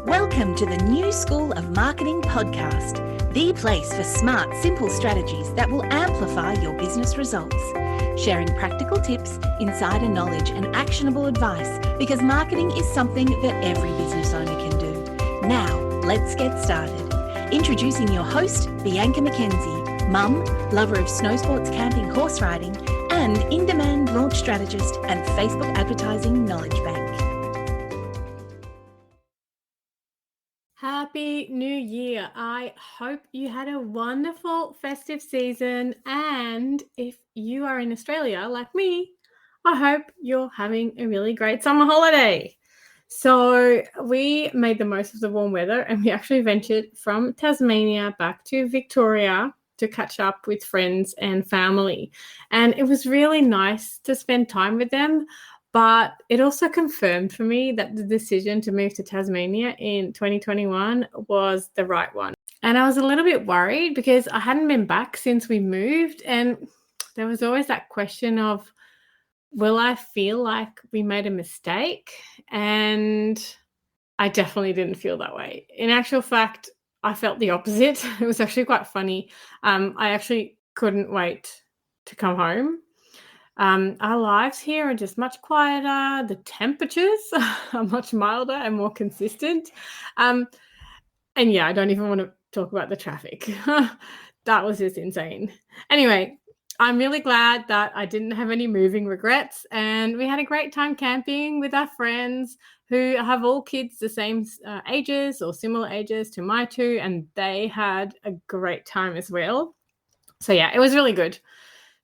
Welcome to the New School of Marketing podcast, the place for smart, simple strategies that will amplify your business results. Sharing practical tips, insider knowledge, and actionable advice because marketing is something that every business owner can do. Now, let's get started. Introducing your host, Bianca McKenzie, mum, lover of snow sports, camping, horse riding, and in-demand launch strategist and Facebook advertising knowledge bank. Happy New Year. I hope you had a wonderful festive season, and if you are in Australia like me, I hope you're having a really great summer holiday. So we made the most of the warm weather and we actually ventured from Tasmania back to Victoria to catch up with friends and family. And it was really nice to spend time with them. But it also confirmed for me that the decision to move to Tasmania in 2021 was the right one. And I was a little bit worried because I hadn't been back since we moved. And there was always that question of, will I feel like we made a mistake? And I definitely didn't feel that way. In actual fact, I felt the opposite. It was actually quite funny. I actually couldn't wait to come home. Our lives here are just much quieter. The temperatures are much milder and more consistent. And yeah, I don't even want to talk about the traffic. That was just insane. Anyway, I'm really glad that I didn't have any moving regrets, and we had a great time camping with our friends who have all kids the same ages or similar ages to my two, and they had a great time as well. So yeah, it was really good.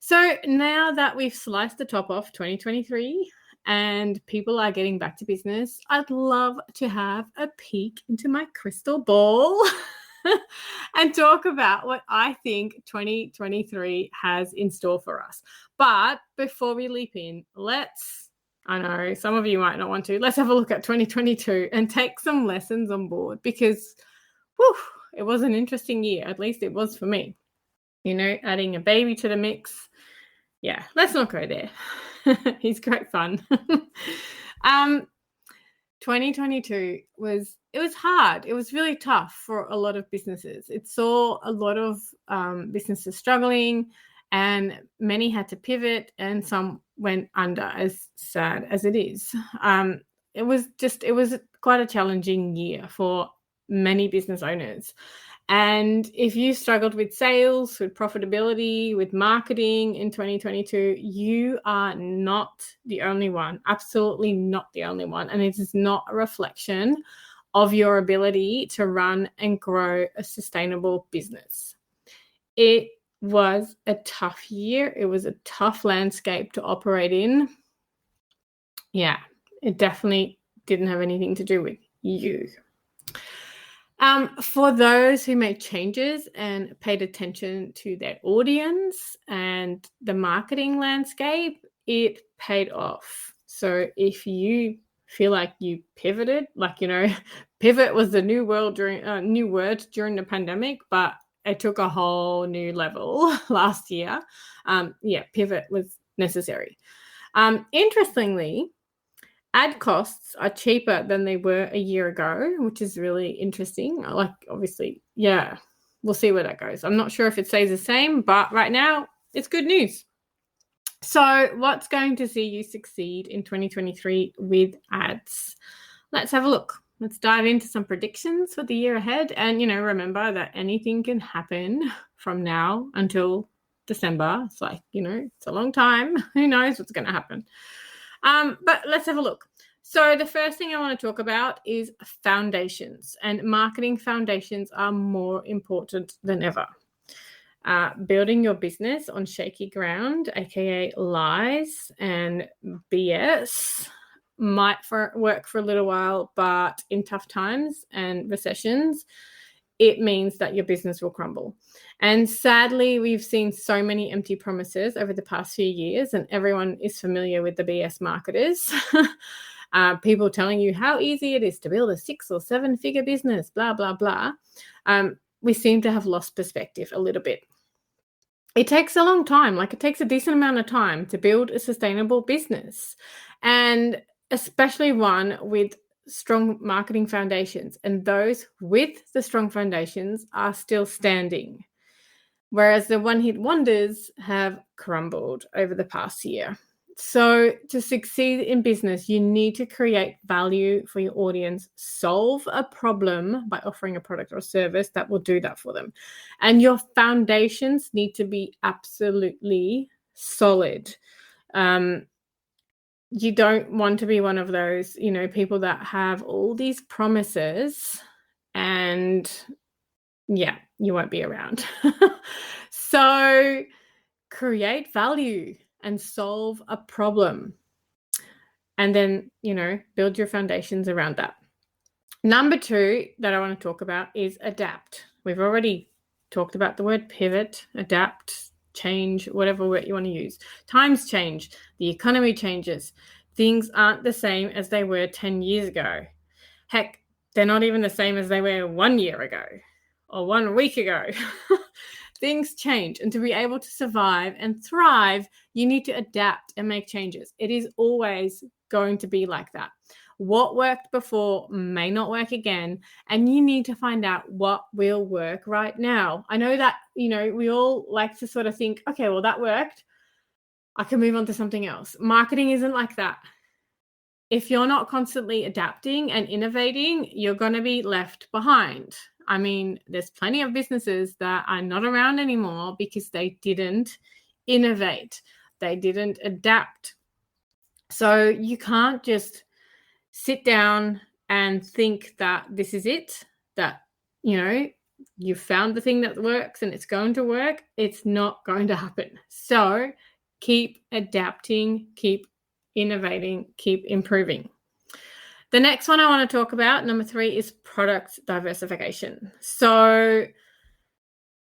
So now that we've sliced the top off 2023 and people are getting back to business, I'd love to have a peek into my crystal ball and talk about what I think 2023 has in store for us. But before we leap in, I know some of you might not want to, let's have a look at 2022 and take some lessons on board because it was an interesting year. At least it was for me. You know, adding a baby to the mix. Yeah, let's not go there. He's great fun. 2022 was hard. It was really tough for a lot of businesses. It saw a lot of businesses struggling, and many had to pivot, and some went under, as sad as it is. It was quite a challenging year for many business owners. And if you struggled with sales, with profitability, with marketing in 2022, you are not the only one, absolutely not the only one. And it is not a reflection of your ability to run and grow a sustainable business. It was a tough year. It was a tough landscape to operate in. Yeah, it definitely didn't have anything to do with you. For those who made changes and paid attention to their audience and the marketing landscape, it paid off. So if you feel like you pivoted, pivot was the new word during the pandemic, but it took a whole new level last year. Pivot was necessary. Interestingly, ad costs are cheaper than they were a year ago, which is really interesting. Obviously, yeah, we'll see where that goes. I'm not sure if it stays the same, but right now it's good news. So what's going to see you succeed in 2023 with ads? Let's have a look. Let's dive into some predictions for the year ahead. And, remember that anything can happen from now until December. It's it's a long time. Who knows what's going to happen? But let's have a look. So the first thing I want to talk about is foundations, and marketing foundations are more important than ever. Building your business on shaky ground, aka lies and BS, might work for a little while, but in tough times and recessions, it means that your business will crumble. And sadly, we've seen so many empty promises over the past few years, and everyone is familiar with the BS marketers. People telling you how easy it is to build a 6 or 7 figure business, blah, blah, blah. We seem to have lost perspective a little bit. It takes a long time, it takes a decent amount of time to build a sustainable business, and especially one with strong marketing foundations, and those with the strong foundations are still standing, whereas the one-hit wonders have crumbled over the past year. So to succeed in business, you need to create value for your audience, solve a problem by offering a product or service that will do that for them. And your foundations need to be absolutely solid. You don't want to be one of those, people that have all these promises and you won't be around. So create value and solve a problem. And then, build your foundations around that. Number 2 that I want to talk about is adapt. We've already talked about the word pivot, adapt, change, whatever word you want to use. Times change. The economy changes. Things aren't the same as they were 10 years ago. Heck, they're not even the same as they were 1 year ago or 1 week ago. Things change, and to be able to survive and thrive, you need to adapt and make changes. It is always going to be like that. What worked before may not work again, and you need to find out what will work right now. I know that, we all like to sort of think, okay, well, that worked. I can move on to something else. Marketing isn't like that. If you're not constantly adapting and innovating, you're going to be left behind. I mean, there's plenty of businesses that are not around anymore because they didn't innovate. They didn't adapt. So you can't just sit down and think that this is it, that, you've found the thing that works and it's going to work. It's not going to happen. So keep adapting, keep innovating, keep improving. The next one I want to talk about, number 3, is product diversification. So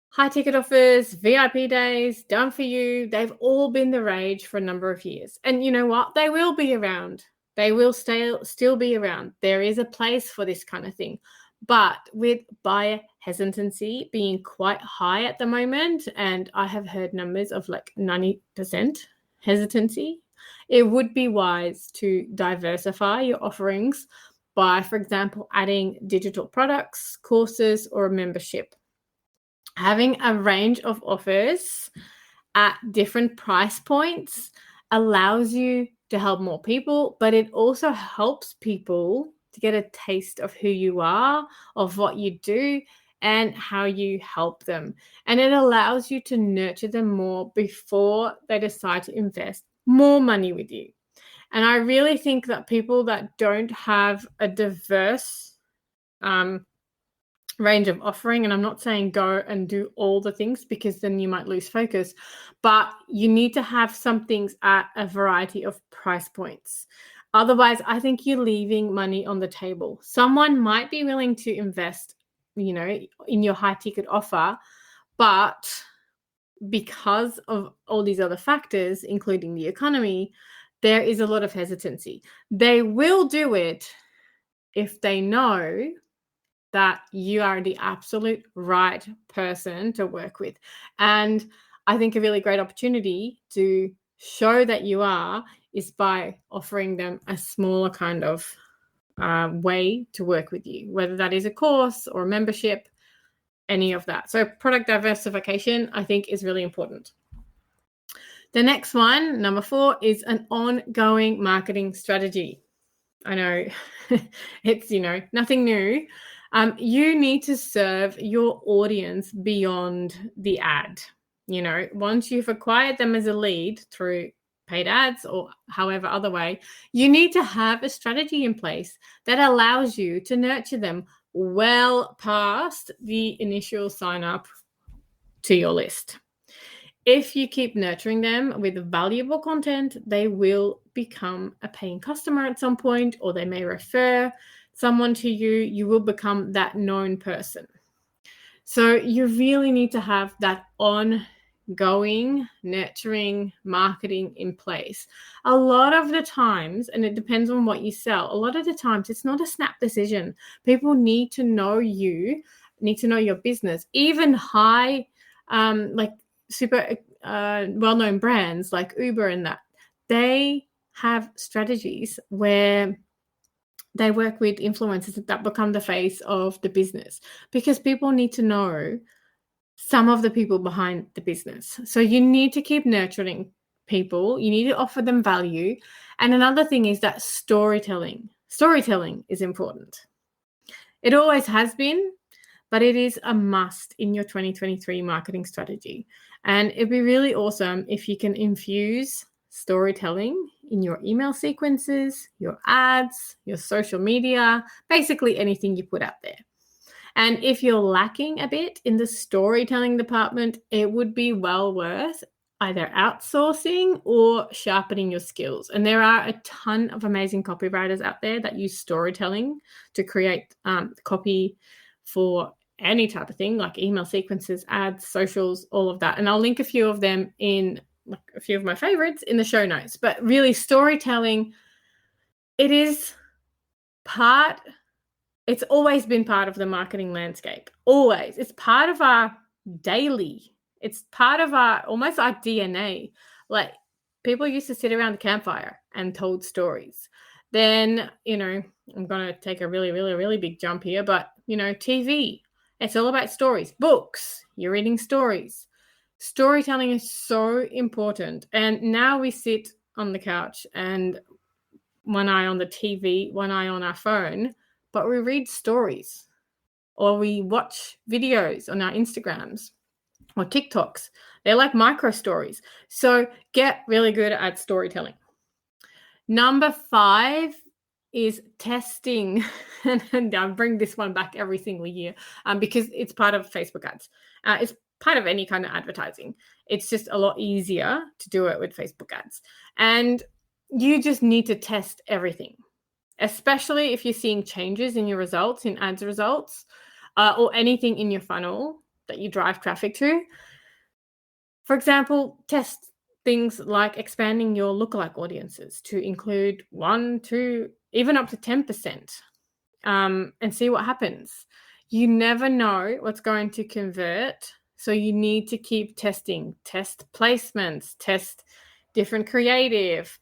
high ticket offers, VIP days, done for you, they've all been the rage for a number of years. And you know what? They will be around. They will still be around. There is a place for this kind of thing. But with buyer hesitancy being quite high at the moment, and I have heard numbers of like 90% hesitancy, it would be wise to diversify your offerings by, for example, adding digital products, courses, or a membership. Having a range of offers at different price points allows you to help more people, but it also helps people to get a taste of who you are, of what you do, and how you help them. And it allows you to nurture them more before they decide to invest more money with you. And I really think that people that don't have a diverse range of offering, and I'm not saying go and do all the things because then you might lose focus, but you need to have some things at a variety of price points. Otherwise, I think you're leaving money on the table. Someone might be willing to invest, in your high ticket offer, but because of all these other factors, including the economy, there is a lot of hesitancy. They will do it if they know that you are the absolute right person to work with. And I think a really great opportunity to show that you are is by offering them a smaller kind of way to work with you, whether that is a course or a membership, any of that. So product diversification, I think, is really important. The next one, number 4, is an ongoing marketing strategy. I know it's, nothing new. You need to serve your audience beyond the ad. Once you've acquired them as a lead through paid ads or however other way, you need to have a strategy in place that allows you to nurture them well past the initial sign up to your list. If you keep nurturing them with valuable content, they will become a paying customer at some point, or they may refer someone to you. You will become that known person. So you really need to have that ongoing, nurturing marketing in place. A lot of the times, and it depends on what you sell, a lot of the times it's not a snap decision. People need to know you, need to know your business. Even high, super well-known brands like Uber and that, they have strategies where they work with influencers that become the face of the business, because people need to know some of the people behind the business. So you need to keep nurturing people. You need to offer them value. And another thing is that storytelling. Storytelling is important. It always has been, but it is a must in your 2023 marketing strategy. And it'd be really awesome if you can infuse storytelling in your email sequences, your ads, your social media, basically anything you put out there. And if you're lacking a bit in the storytelling department, it would be well worth either outsourcing or sharpening your skills. And there are a ton of amazing copywriters out there that use storytelling to create copy for any type of thing, like email sequences, ads, socials, all of that. And I'll link a few of them in, like, a few of my favorites in the show notes. But really, storytelling, it's always been part of the marketing landscape. Always. It's part of our daily. It's part of almost our DNA. Like, people used to sit around the campfire and told stories. Then, I'm going to take a really, really, really big jump here, but, TV, it's all about stories. Books, you're reading stories. Storytelling is so important. And now we sit on the couch and one eye on the TV, one eye on our phone, but we read stories or we watch videos on our Instagrams or TikToks. They're like micro stories. So get really good at storytelling. Number 5 is testing. And I bring this one back every single year because it's part of Facebook ads. It's part of any kind of advertising. It's just a lot easier to do it with Facebook ads. And you just need to test everything, especially if you're seeing changes in your results, in ads results, or anything in your funnel that you drive traffic to. For example, test things like expanding your lookalike audiences to include 1, 2, even up to 10%, and see what happens. You never know what's going to convert, so you need to keep testing, test placements, test different creative,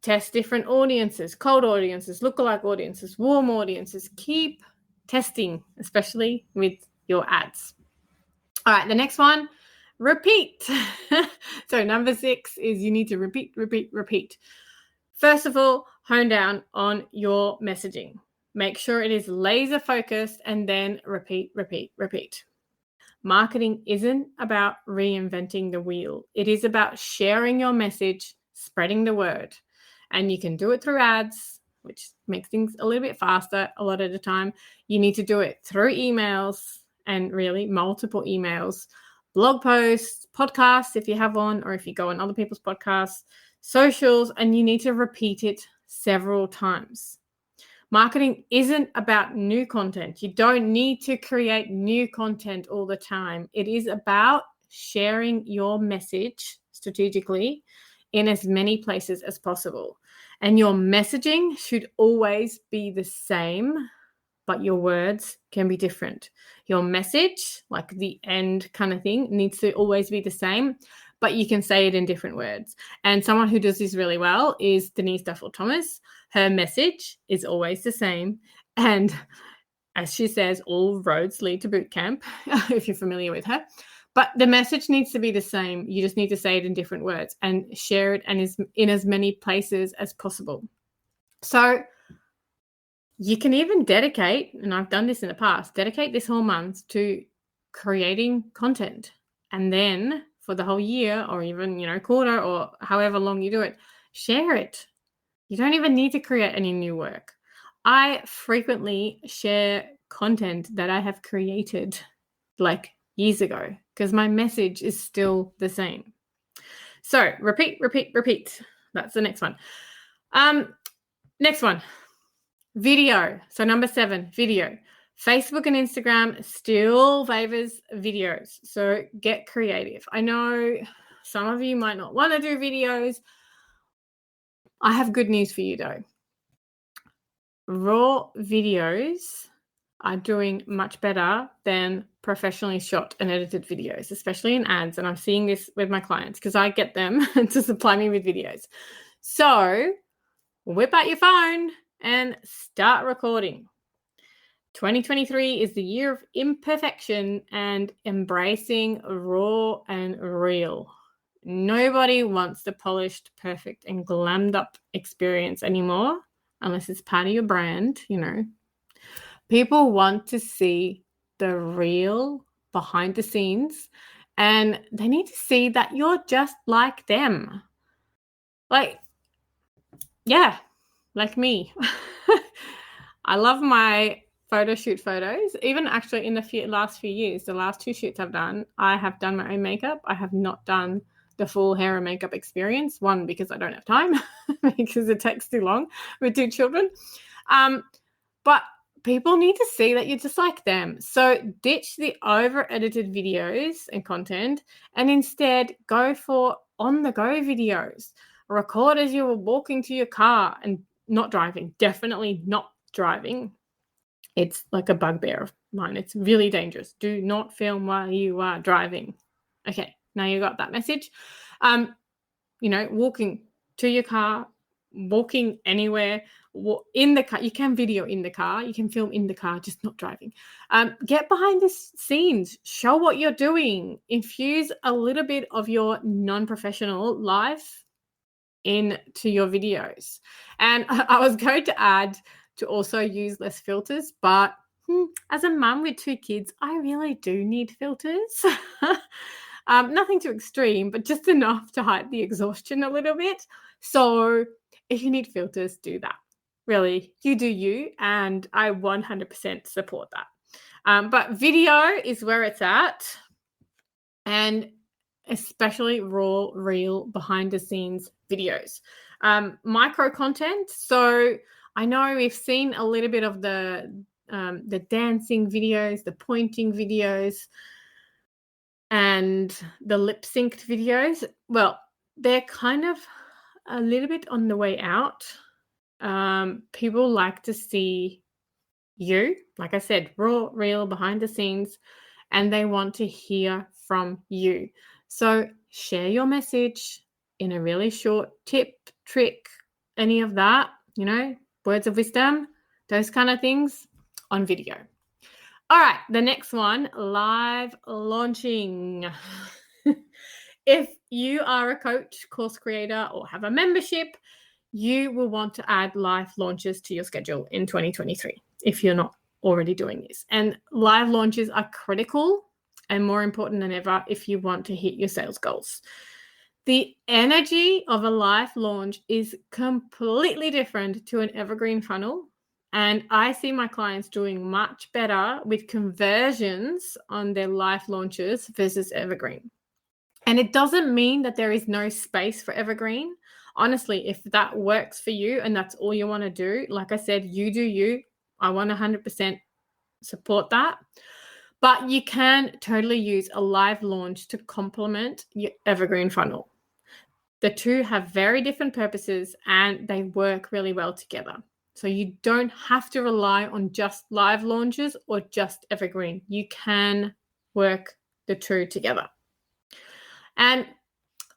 test different audiences, cold audiences, lookalike audiences, warm audiences. Keep testing, especially with your ads. All right, the next one, repeat. So number 6 is you need to repeat. First of all, hone down on your messaging. Make sure it is laser focused and then repeat. Marketing isn't about reinventing the wheel. It is about sharing your message, spreading the word. And you can do it through ads, which makes things a little bit faster a lot of the time. You need to do it through emails, and really multiple emails, blog posts, podcasts if you have one, or if you go on other people's podcasts, socials, and you need to repeat it several times. Marketing isn't about new content. You don't need to create new content all the time. It is about sharing your message strategically in as many places as possible. And your messaging should always be the same, but your words can be different. Your message, like the end kind of thing, needs to always be the same, but you can say it in different words. And someone who does this really well is Denise Duffel-Thomas. Her message is always the same. And as she says, all roads lead to boot camp, if you're familiar with her. But the message needs to be the same. You just need to say it in different words and share it and is in as many places as possible. So you can even dedicate, and I've done this in the past, dedicate this whole month to creating content. And then for the whole year or even, quarter or however long you do it, share it. You don't even need to create any new work. I frequently share content that I have created like years ago because my message is still the same. So repeat. That's the next one. Next one, video. So number 7, video. Facebook and Instagram still favors videos. So get creative. I know some of you might not want to do videos. I have good news for you though. Raw videos are doing much better than professionally shot and edited videos, especially in ads. And I'm seeing this with my clients because I get them to supply me with videos. So whip out your phone, and start recording. 2023 is the year of imperfection and embracing raw and real. Nobody wants the polished, perfect, and glammed up experience anymore, unless it's part of your brand, People want to see the real behind the scenes, and they need to see that you're just like them. Like me. I love my photo shoot photos. Even actually in the last few years, the last 2 shoots I've done, I have done my own makeup. I have not done the full hair and makeup experience. One, because I don't have time, because it takes too long with 2 children. But people need to see that you're just like them. So ditch the over-edited videos and content and instead go for on-the-go videos. Record as you were walking to your car and not driving. Definitely not driving. It's like a bugbear of mine. It's really dangerous. Do not film while you are driving. Okay, now you got that message. Walking to your car, walking anywhere, in the car. You can video in the car. You can film in the car, just not driving. Get behind the scenes. Show what you're doing. Infuse a little bit of your non-professional life into your videos. And I was going to add to also use less filters, but as a mum with 2 kids, I really do need filters. Nothing too extreme, but just enough to hide the exhaustion a little bit. So if you need filters, do that. Really, you do you, and I 100% support that. But video is where it's at, and especially raw, real, behind the scenes videos. Micro content. So I know we've seen a little bit of the dancing videos, the pointing videos, and the lip synced videos. Well, they're kind of a little bit on the way out. People like to see you, like I said, raw, real, behind the scenes, and they want to hear from you. So share your message in a really short tip, trick, any of that, words of wisdom, those kind of things on video. All right, the next one, live launching. If you are a coach, course creator, or have a membership, you will want to add live launches to your schedule in 2023 if you're not already doing this. And live launches are critical and more important than ever if you want to hit your sales goals. The energy of a live launch is completely different to an evergreen funnel. And I see my clients doing much better with conversions on their live launches versus evergreen. And it doesn't mean that there is no space for evergreen. Honestly, if that works for you and that's all you want to do, like I said, you do you. I want 100% support that. But you can totally use a live launch to complement your evergreen funnel. The two have very different purposes and they work really well together. So you don't have to rely on just live launches or just evergreen. You can work the two together. And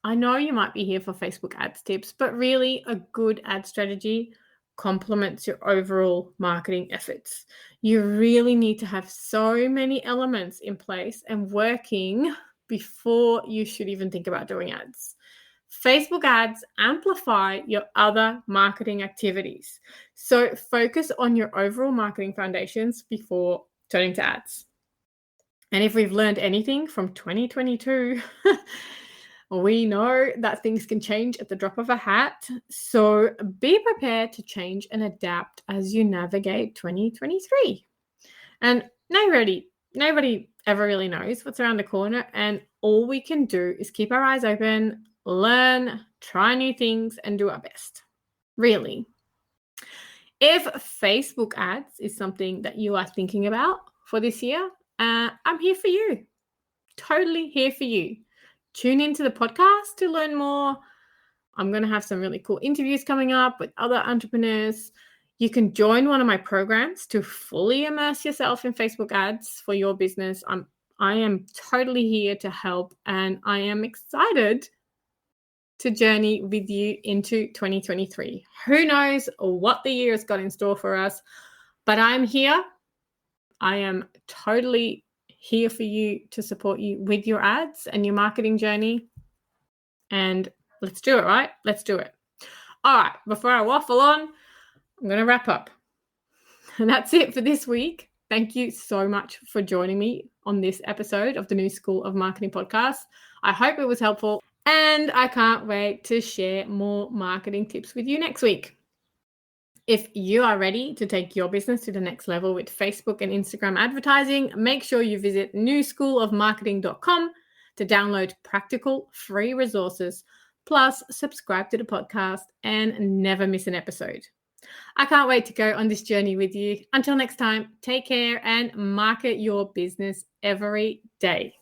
I know you might be here for Facebook ads tips, but really a good ad strategy complements your overall marketing efforts. You really need to have so many elements in place and working before you should even think about doing ads. Facebook ads amplify your other marketing activities. So focus on your overall marketing foundations before turning to ads. And if we've learned anything from 2022, we know that things can change at the drop of a hat. So be prepared to change and adapt as you navigate 2023. And nobody ever really knows what's around the corner. And all we can do is keep our eyes open, learn, try new things, and do our best. Really. If Facebook ads is something that you are thinking about for this year, I'm here for you. Totally here for you. Tune into the podcast to learn more. I'm going to have some really cool interviews coming up with other entrepreneurs. You can join one of my programs to fully immerse yourself in Facebook ads for your business. I am totally here to help, and I am excited to journey with you into 2023. Who knows what the year has got in store for us, but I'm here. I am totally here for you to support you with your ads and your marketing journey. And let's do it, right? Let's do it. All right, before I waffle on, I'm going to wrap up. And that's it for this week. Thank you so much for joining me on this episode of the New School of Marketing podcast. I hope it was helpful, and I can't wait to share more marketing tips with you next week. If you are ready to take your business to the next level with Facebook and Instagram advertising, make sure you visit newschoolofmarketing.com to download practical free resources, plus subscribe to the podcast and never miss an episode. I can't wait to go on this journey with you. Until next time, take care and market your business every day.